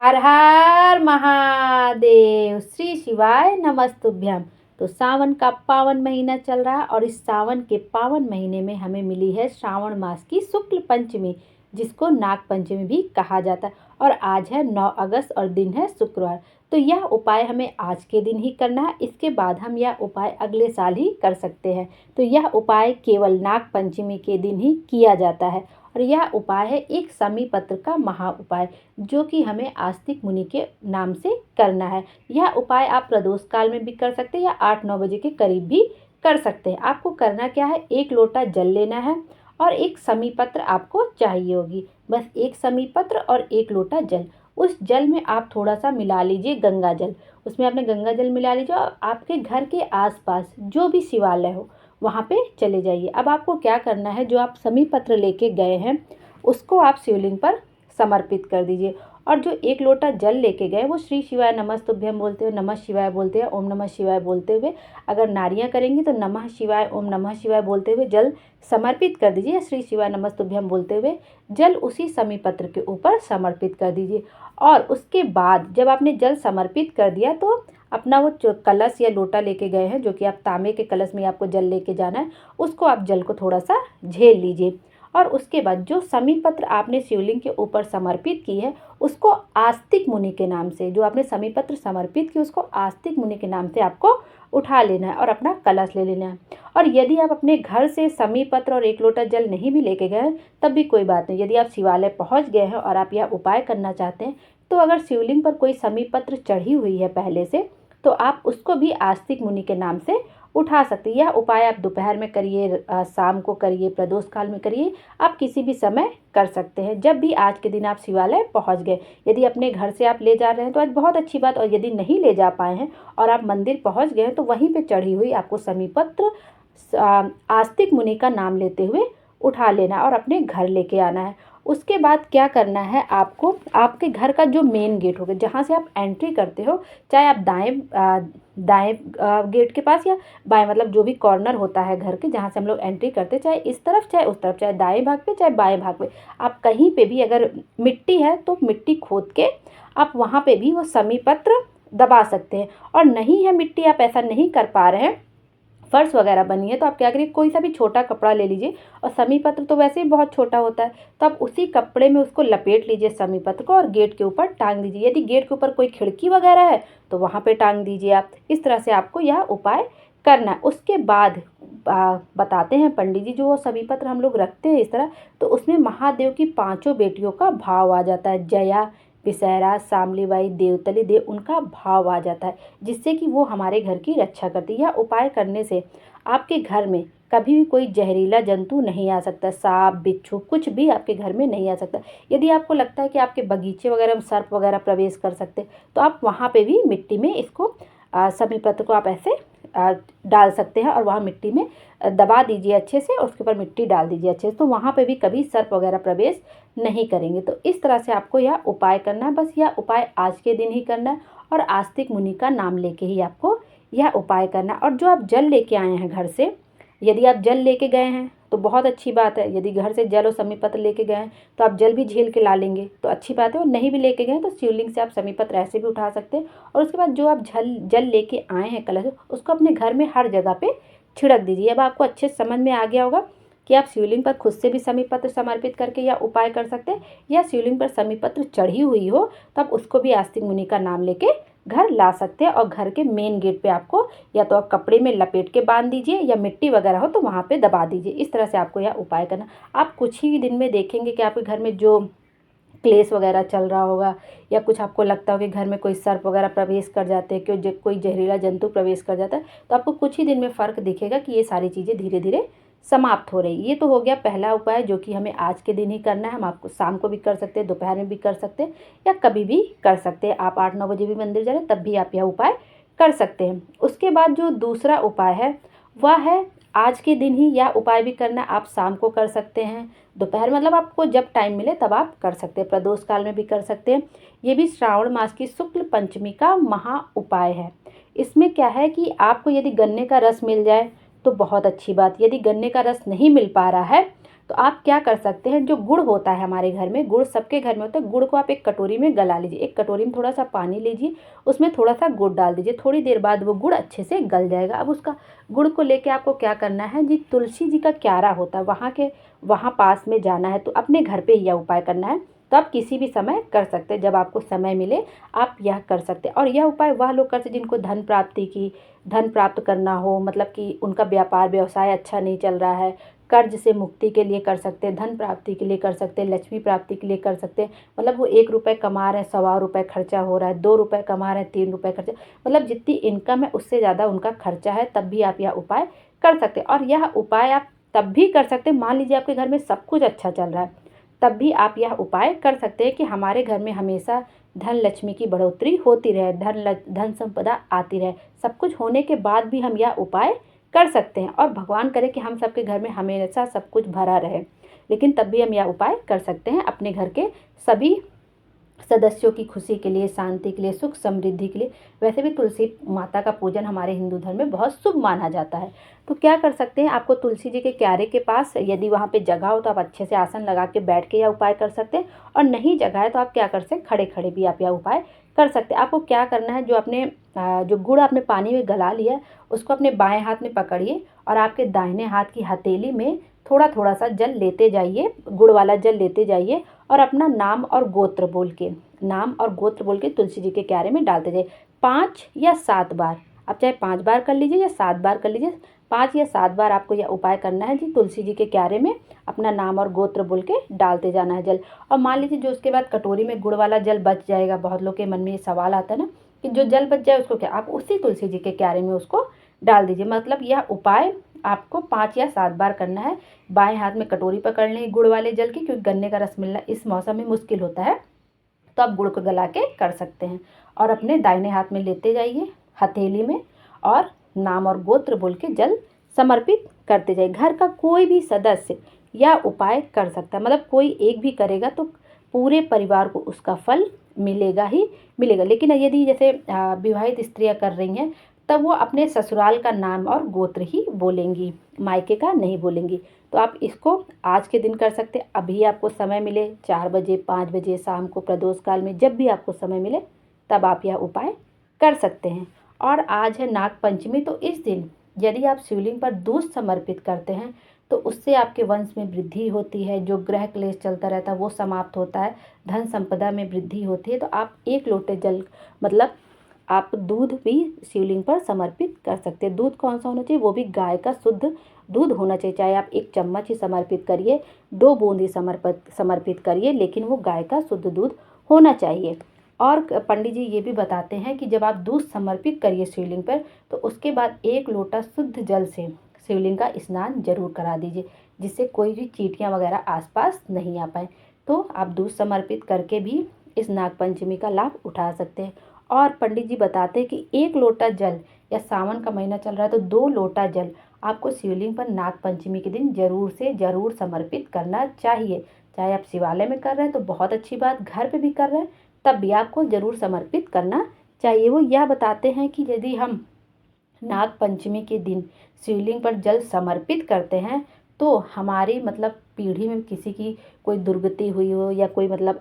हर हर महादेव। श्री शिवाय नमस्तुभ्यम। तो सावन का पावन महीना चल रहा है और इस सावन के पावन महीने में हमें मिली है श्रावण मास की शुक्ल पंचमी, जिसको नाग पंचमी भी कहा जाता है। और आज है 9 अगस्त और दिन है शुक्रवार। तो यह उपाय हमें आज के दिन ही करना है, इसके बाद हम यह उपाय अगले साल ही कर सकते हैं। तो यह उपाय केवल नाग पंचमी के दिन ही किया जाता है और यह उपाय है एक समी पत्र का महा उपाय, जो कि हमें आस्तिक मुनि के नाम से करना है। यह उपाय आप प्रदोष काल में भी कर सकते हैं या 8-9 बजे के करीब भी कर सकते हैं। आपको करना क्या है, एक लोटा जल लेना है और एक समी पत्र आपको चाहिए होगी। बस एक समी पत्र और एक लोटा जल। उस जल में आप थोड़ा सा मिला लीजिए गंगा जल। उसमें आपने गंगा जल मिला लीजिए और आपके घर के आसपास जो भी शिवालय हो वहाँ पे चले जाइए। अब आपको क्या करना है, जो आप समी पत्र लेके गए हैं उसको आप शिवलिंग पर समर्पित कर दीजिए। और जो एक लोटा जल लेके गए वो श्री शिवाय नमस्तुभ्यम बोलते हुए, नमः शिवाय बोलते हैं, ओम नमः शिवाय बोलते हुए, अगर नारियां करेंगी तो नमः शिवाय ओम नमः शिवाय बोलते हुए जल समर्पित कर दीजिए। श्री शिवाय नमस्तुभ्यम बोलते हुए जल उसी समी पत्र के ऊपर समर्पित कर दीजिए। और उसके बाद जब आपने जल समर्पित कर दिया तो अपना वो जो कलश या लोटा लेके गए हैं, जो कि आप तांबे के कलश में आपको जल लेके जाना है, उसको आप जल को थोड़ा सा झेल लीजिए। और उसके बाद जो समी पत्र आपने शिवलिंग के ऊपर समर्पित की है उसको आस्तिक मुनि के नाम से, जो आपने समी पत्र समर्पित की उसको आस्तिक मुनि के नाम से आपको उठा लेना है और अपना कलश ले लेना है। और यदि आप अपने घर से समी पत्र और एक लोटा जल नहीं भी लेके गए तब भी कोई बात नहीं। यदि आप शिवालय पहुंच गए हैं और आप यह उपाय करना चाहते हैं तो अगर शिवलिंग पर कोई समी पत्र चढ़ी हुई है पहले से तो आप उसको भी आस्तिक मुनि के नाम से उठा सकते हैं। यह उपाय आप दोपहर में करिए, शाम को करिए, प्रदोष काल में करिए, आप किसी भी समय कर सकते हैं जब भी आज के दिन आप शिवालय पहुंच गए। यदि अपने घर से आप ले जा रहे हैं तो आज बहुत अच्छी बात, और यदि नहीं ले जा पाए हैं और आप मंदिर पहुंच गए हैं तो वहीं पे चढ़ी हुई आपको समी पत्र आस्तिक मुनि का नाम लेते हुए उठा लेना और अपने घर लेके आना है। उसके बाद क्या करना है, आपको आपके घर का जो मेन गेट होगा, जहाँ से आप एंट्री करते हो, चाहे आप दाएं गेट के पास या बाएं, मतलब जो भी कॉर्नर होता है घर के जहाँ से हम लोग एंट्री करते हैं, चाहे इस तरफ चाहे उस तरफ, चाहे दाएं भाग पे चाहे बाएं भाग पे, आप कहीं पे भी अगर मिट्टी है तो मिट्टी खोद के आप वहाँ पे भी वो समी पत्र दबा सकते हैं। और नहीं है मिट्टी, आप ऐसा नहीं कर पा रहे हैं, फर्श वगैरह बनी है, तो आप क्या करिए, कोई सा भी छोटा कपड़ा ले लीजिए। और समी पत्र तो वैसे ही बहुत छोटा होता है, तो आप उसी कपड़े में उसको लपेट लीजिए समी पत्र को और गेट के ऊपर टांग दीजिए। यदि गेट के ऊपर कोई खिड़की वगैरह है तो वहाँ पे टांग दीजिए आप। इस तरह से आपको यह उपाय करना है। उसके बाद बताते हैं पंडित जी, जो वो समी पत्र हम लोग रखते हैं इस तरह, तो उसमें महादेव की 5 बेटियों का भाव आ जाता है। जया, विषैरा, शामलीबाई, देवतली देव, उनका भाव आ जाता है, जिससे कि वो हमारे घर की रक्षा करती है। यह उपाय करने से आपके घर में कभी भी कोई जहरीला जंतु नहीं आ सकता, सांप बिच्छू कुछ भी आपके घर में नहीं आ सकता। यदि आपको लगता है कि आपके बगीचे वगैरह में सर्प वगैरह प्रवेश कर सकते, तो आप वहाँ पे भी मिट्टी में इसको समी पत्र को आप ऐसे डाल सकते हैं और वहाँ मिट्टी में दबा दीजिए अच्छे से और उसके ऊपर मिट्टी डाल दीजिए अच्छे से, तो वहाँ पे भी कभी सर्प वगैरह प्रवेश नहीं करेंगे। तो इस तरह से आपको यह उपाय करना है। बस यह उपाय आज के दिन ही करना है और आस्तिक मुनि का नाम लेके ही आपको यह उपाय करना। और जो आप जल लेके आए हैं घर से, यदि आप जल लेके गए हैं तो बहुत अच्छी बात है। यदि घर से जल और समी पत्र लेके गए हैं तो आप जल भी झेल के ला लेंगे तो अच्छी बात है। और नहीं भी लेके गए तो शिवलिंग से आप समी पत्र ऐसे भी उठा सकते हैं। और उसके बाद जो आप जल लेके आए हैं कलश, उसको अपने घर में हर जगह पे छिड़क दीजिए। अब आपको अच्छे समझ में आ गया होगा कि आप शिवलिंग पर खुद से भी समी पत्र समर्पित करके यह उपाय कर सकते हैं, या शिवलिंग पर समी पत्र चढ़ी हुई हो तब उसको भी आस्तिक मुनि का नाम लेके घर ला सकते हैं। और घर के मेन गेट पे आपको या तो आप कपड़े में लपेट के बांध दीजिए या मिट्टी वगैरह हो तो वहाँ पे दबा दीजिए। इस तरह से आपको यह उपाय करना। आप कुछ ही दिन में देखेंगे कि आपके घर में जो क्लेश वगैरह चल रहा होगा या कुछ आपको लगता हो कि घर में कोई सर्प वगैरह प्रवेश कर जाते हैं, कोई जहरीला जंतु प्रवेश कर जाता है, तो आपको कुछ ही दिन में फ़र्क दिखेगा कि ये सारी चीज़ें धीरे धीरे समाप्त हो रही। ये तो हो गया पहला उपाय, जो कि हमें आज के दिन ही करना है। हम आपको शाम को भी कर सकते हैं, दोपहर में भी कर सकते हैं या कभी भी कर सकते हैं। आप 8-9 बजे भी मंदिर जा रहे हैं तब भी आप यह उपाय कर सकते हैं। उसके बाद जो दूसरा उपाय है वह है आज के दिन ही यह उपाय भी करना। आप शाम को कर सकते हैं, दोपहर मतलब आपको जब टाइम मिले तब आप कर सकते हैं, प्रदोष काल में भी कर सकते हैं। ये भी श्रावण मास की शुक्ल पंचमी का महा उपाय है। इसमें क्या है कि आपको यदि गन्ने का रस मिल जाए तो बहुत अच्छी बात। यदि गन्ने का रस नहीं मिल पा रहा है तो आप क्या कर सकते हैं, जो गुड़ होता है हमारे घर में, गुड़ सबके घर में होता है, गुड़ को आप एक कटोरी में गला लीजिए। एक कटोरी में थोड़ा सा पानी लीजिए, उसमें थोड़ा सा गुड़ डाल दीजिए। थोड़ी देर बाद वो गुड़ अच्छे से गल जाएगा। अब उसका गुड़ को लेके आपको क्या करना है जी, तुलसी जी का क्यारा होता है वहाँ पास में जाना है। तो अपने घर पे यह उपाय करना है। तो आप किसी भी समय कर सकते हैं, जब आपको समय मिले आप यह कर सकते हैं। और यह उपाय वह लोग करते हैं जिनको धन प्राप्त करना हो, मतलब कि उनका व्यापार व्यवसाय अच्छा नहीं चल रहा है, कर्ज से मुक्ति के लिए कर सकते हैं, धन प्राप्ति के लिए कर सकते हैं, लक्ष्मी प्राप्ति के लिए कर सकते हैं। मतलब वो 1 रुपये कमा रहे हैं, 1.25 रुपये खर्चा हो रहा है, 2 रुपये कमा रहे हैं, 3 रुपये खर्चा, मतलब जितनी इनकम है उससे ज़्यादा उनका खर्चा है, तब भी आप यह उपाय कर सकते हैं। और यह उपाय आप तब भी कर सकते हैं, मान लीजिए आपके घर में सब कुछ अच्छा चल रहा है, तब भी आप यह उपाय कर सकते हैं कि हमारे घर में हमेशा धन लक्ष्मी की बढ़ोतरी होती रहे, धन संपदा आती रहे। सब कुछ होने के बाद भी हम यह उपाय कर सकते हैं, और भगवान करे कि हम सबके घर में हमेशा सब कुछ भरा रहे, लेकिन तब भी हम यह उपाय कर सकते हैं अपने घर के सभी सदस्यों की खुशी के लिए, शांति के लिए, सुख समृद्धि के लिए। वैसे भी तुलसी माता का पूजन हमारे हिंदू धर्म में बहुत शुभ माना जाता है। तो क्या कर सकते हैं, आपको तुलसी जी के क्यारे के पास यदि वहाँ पे जगह हो तो आप अच्छे से आसन लगा के बैठ के यह उपाय कर सकते हैं, और नहीं जगह है तो आप क्या कर सकते हैं, खड़े खड़े भी आप यह उपाय कर सकते हैं। आपको क्या करना है, जो गुड़ आपने पानी में गला लिया है उसको अपने बाएं हाथ में पकड़िए, और आपके दाहिने हाथ की हथेली में थोड़ा थोड़ा सा जल लेते जाइए, गुड़ वाला जल लेते जाइए, और अपना नाम और गोत्र बोल के तुलसी जी के क्यारे में डालते जाइए 5 या 7 बार। आप चाहे 5 बार कर लीजिए या 7 बार कर लीजिए, 5 या 7 बार आपको यह उपाय करना है जी। तुलसी जी के क्यारे में अपना नाम और गोत्र बोल के डालते जाना है जल। और मान लीजिए जो उसके बाद कटोरी में गुड़ वाला जल बच जाएगा, बहुत लोग के मन में ये सवाल आता है ना कि जो जल बच जाए उसको क्या, आप उसी तुलसी जी के क्यारे में उसको डाल दीजिए। मतलब यह उपाय आपको 5 या 7 बार करना है। बाएं हाथ में कटोरी पकड़ लें गुड़ वाले जल की, क्योंकि गन्ने का रस मिलना इस मौसम में मुश्किल होता है, तो आप गुड़ को गला के कर सकते हैं। और अपने दाहिने हाथ में लेते जाइए हथेली में, और नाम और गोत्र बोल के जल समर्पित करते जाइए। घर का कोई भी सदस्य यह उपाय कर सकता है, मतलब कोई एक भी करेगा तो पूरे परिवार को उसका फल मिलेगा ही मिलेगा। लेकिन यदि जैसे विवाहित स्त्रियां कर रही हैं, तब वो अपने ससुराल का नाम और गोत्र ही बोलेंगी, मायके का नहीं बोलेंगी। तो आप इसको आज के दिन कर सकते हैं, अभी आपको समय मिले 4 बजे, 5 बजे, शाम को, प्रदोष काल में, जब भी आपको समय मिले तब आप यह उपाय कर सकते हैं। और आज है नाग पंचमी, तो इस दिन यदि आप शिवलिंग पर दूध समर्पित करते हैं तो उससे आपके वंश में वृद्धि होती है, जो ग्रह क्लेश चलता रहता है वो समाप्त होता है, धन संपदा में वृद्धि होती है। तो आप 1 लोटे जल, मतलब आप दूध भी शिवलिंग पर समर्पित कर सकते हैं। दूध कौन सा होना चाहिए, वो भी गाय का शुद्ध दूध होना चाहिए। चाहे आप 1 चम्मच ही समर्पित करिए, 2 बूंद ही समर्पित करिए, लेकिन वो गाय का शुद्ध दूध होना चाहिए। और पंडित जी ये भी बताते हैं कि जब आप दूध समर्पित करिए शिवलिंग पर, तो उसके बाद 1 लोटा शुद्ध जल से शिवलिंग का स्नान जरूर करा दीजिए, जिससे कोई भी चींटियाँ वगैरह आसपास नहीं आ पाए। तो आप दूध समर्पित करके भी इस नागपंचमी का लाभ उठा सकते हैं। और पंडित जी बताते हैं कि 1 लोटा जल, या सावन का महीना चल रहा है तो 2 लोटा जल आपको शिवलिंग पर नागपंचमी के दिन जरूर से जरूर समर्पित करना चाहिए। चाहे आप शिवालय में कर रहे हैं तो बहुत अच्छी बात, घर पे भी कर रहे हैं तब भी आपको जरूर समर्पित करना चाहिए। वो यह बताते हैं कि यदि हम नाग पंचमी के दिन शिवलिंग पर जल समर्पित करते हैं तो हमारी मतलब पीढ़ी में किसी की कोई दुर्गति हुई हो, या कोई मतलब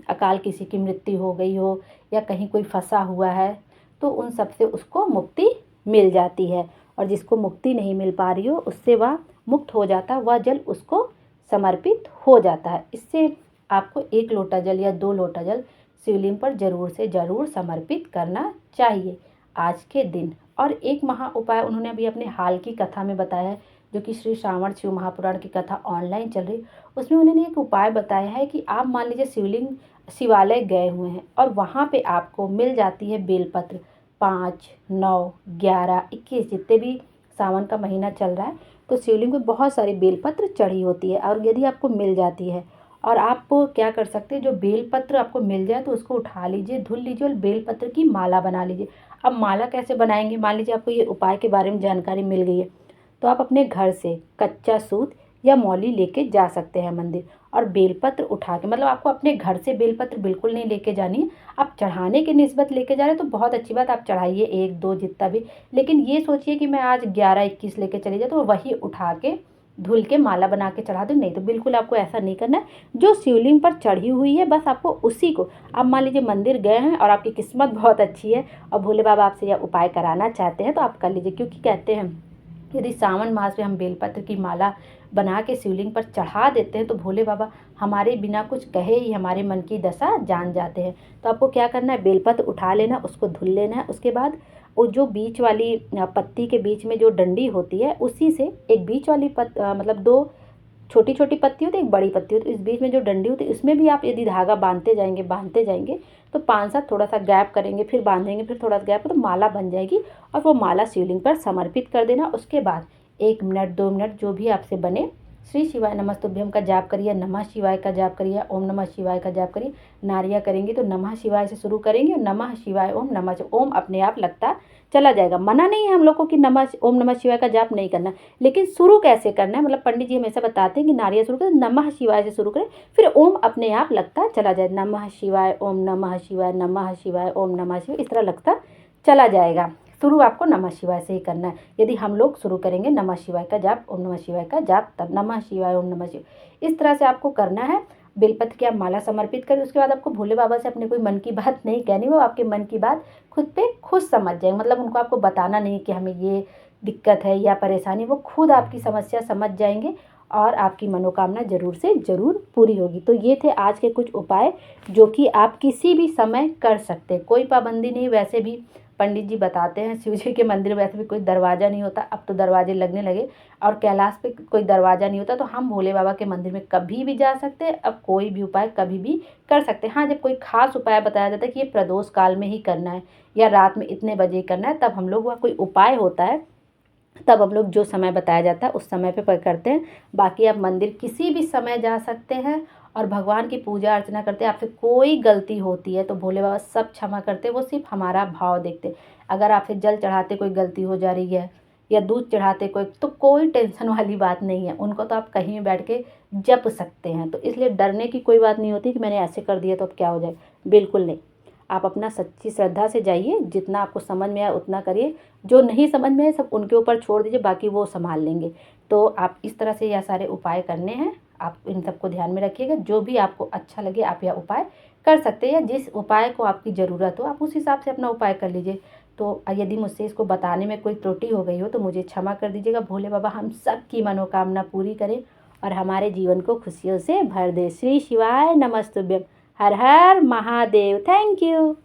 अकाल किसी की मृत्यु हो गई हो, या कहीं कोई फंसा हुआ है, तो उन सब से उसको मुक्ति मिल जाती है। और जिसको मुक्ति नहीं मिल पा रही हो उससे वह मुक्त हो जाता है, वह जल उसको समर्पित हो जाता है। इससे आपको 1 लोटा जल या 2 लोटा जल शिवलिंग पर जरूर से जरूर समर्पित करना चाहिए आज के दिन। और एक महा उपाय उन्होंने अभी अपने हाल की कथा में बताया है, जो कि श्री श्रावण शिव महापुराण की कथा ऑनलाइन चल रही, उसमें उन्होंने एक उपाय बताया है कि आप मान लीजिए शिवालय गए हुए हैं और वहाँ पे आपको मिल जाती है बेलपत्र 5, 9, 11, 21, जितने भी सावन का महीना चल रहा है तो शिवलिंग पे बहुत सारी बेलपत्र चढ़ी होती है। और यदि आपको मिल जाती है, और आप क्या कर सकते हैं, जो बेलपत्र आपको मिल जाए तो उसको उठा लीजिए, धुल लीजिए और बेलपत्र की माला बना लीजिए। अब माला कैसे बनाएंगे, मान लीजिए आपको ये उपाय के बारे में जानकारी मिल गई है, तो आप अपने घर से कच्चा सूत या मौली लेके जा सकते हैं मंदिर, और बेलपत्र उठा के, मतलब आपको अपने घर से बेलपत्र बिल्कुल नहीं लेके जानी है, आप चढ़ाने के निस्बत लेके जा रहे हैं तो बहुत अच्छी बात, आप चढ़ाइए 1, 2 जितना भी, लेकिन ये सोचिए कि मैं आज 11, 21 लेके चली जाए, तो वही उठा के धुल के माला बना के चढ़ा दो। नहीं तो बिल्कुल आपको ऐसा नहीं करना है। जो शिवलिंग पर चढ़ी हुई है बस आपको उसी को, आप मान लीजिए मंदिर गए हैं और आपकी किस्मत बहुत अच्छी है और भोले बाबा आपसे यह उपाय कराना चाहते हैं तो आप कर लीजिए। क्योंकि कहते हैं यदि सावन मास में हम बेलपत्र की माला बना के शिवलिंग पर चढ़ा देते हैं तो भोले बाबा हमारे बिना कुछ कहे ही हमारे मन की दशा जान जाते हैं। तो आपको क्या करना है, बेलपत्र उठा लेना, उसको धुल लेना है। उसके बाद वो जो बीच वाली पत्ती के बीच में जो डंडी होती है उसी से एक बीच वाली मतलब दो छोटी छोटी पत्ती होती है, एक बड़ी पत्ती होती है, इस बीच में जो डंडी होती है उसमें भी आप यदि धागा बांधते जाएंगे तो 5-7 थोड़ा सा गैप करेंगे, फिर बांधेंगे, फिर थोड़ा सा गैप, तो माला बन जाएगी और वो माला शिवलिंग पर समर्पित कर देना। उसके बाद 1 मिनट 2 मिनट जो भी आपसे बने श्री शिवाय नमस्तुभ्यम का जाप करिए, नमः शिवाय का जाप करिए, ओम नमः शिवाय का जाप करिए। नारियां करेंगे तो नमः शिवाय से शुरू करेंगे और नमः शिवाय ओम नमः ओम अपने आप लगता चला जाएगा। मना नहीं है हम लोग को कि नमः ओम नमः शिवाय का जाप नहीं करना, लेकिन शुरू कैसे करना है, मतलब पंडित जी हमेशा बताते हैं कि नारियल शुरू करें, नमः शिवाय से शुरू करें, फिर ओम अपने आप लगता चला जाए। नमः शिवाय ओम नमः शिवाय नमः शिवाय ओम नमः शिवाय, इस तरह लगता चला जाएगा। शुरू आपको नमः शिवाय से ही करना है। यदि हम लोग शुरू करेंगे नमः शिवाय का जाप, ओम नमः शिवाय का जाप, तब नमः शिवाय ओम नमः शिवाय, इस तरह से आपको करना है। बेलपत्र की आप माला समर्पित करें। उसके बाद आपको भोले बाबा से अपने कोई मन की बात नहीं कहनी, वो आपके मन की बात खुद पे खुद समझ जाएंगे। मतलब उनको आपको बताना नहीं कि हमें ये दिक्कत है या परेशानी, वो खुद आपकी समस्या समझ जाएंगे और आपकी मनोकामना ज़रूर से ज़रूर पूरी होगी। तो ये थे आज के कुछ उपाय जो कि आप किसी भी समय कर सकते हैं, कोई पाबंदी नहीं। वैसे भी पंडित जी बताते हैं शिव जी के मंदिर में वैसे भी कोई दरवाज़ा नहीं होता, अब तो दरवाजे लगने लगे, और कैलाश पे कोई दरवाज़ा नहीं होता, तो हम भोले बाबा के मंदिर में कभी भी जा सकते हैं। अब कोई भी उपाय कभी भी कर सकते हैं। हाँ, जब कोई खास उपाय बताया जाता है कि ये प्रदोष काल में ही करना है या रात में इतने बजे करना है, तब हम लोग वह कोई उपाय होता है तब हम लोग जो समय बताया जाता है उस समय पे करते हैं। बाकी आप मंदिर किसी भी समय जा सकते हैं और भगवान की पूजा अर्चना करते हैं। आपसे कोई गलती होती है तो भोले बाबा सब क्षमा करते हैं, वो सिर्फ हमारा भाव देखते हैं। अगर आपसे जल चढ़ाते कोई गलती हो जा रही है या दूध चढ़ाते कोई, तो कोई टेंशन वाली बात नहीं है, उनको तो आप कहीं भी बैठ के जप सकते हैं। तो इसलिए डरने की कोई बात नहीं होती कि मैंने ऐसे कर दिया तो अब क्या हो जाए, बिल्कुल नहीं। आप अपना सच्ची श्रद्धा से जाइए, जितना आपको समझ में आए उतना करिए, जो नहीं समझ में आए सब उनके ऊपर छोड़ दीजिए, बाकी वो संभाल लेंगे। तो आप इस तरह से यह सारे उपाय करने हैं, आप इन सबको ध्यान में रखिएगा। जो भी आपको अच्छा लगे आप यह उपाय कर सकते हैं, जिस उपाय को आपकी ज़रूरत हो आप उस हिसाब से अपना उपाय कर लीजिए। तो यदि मुझसे इसको बताने में कोई त्रुटि हो गई हो तो मुझे क्षमा कर दीजिएगा। भोले बाबा हम सब की मनोकामना पूरी करें और हमारे जीवन को खुशियों से भर दे। श्री शिवाय नमस्तुभ्यम। हर हर महादेव। Thank you.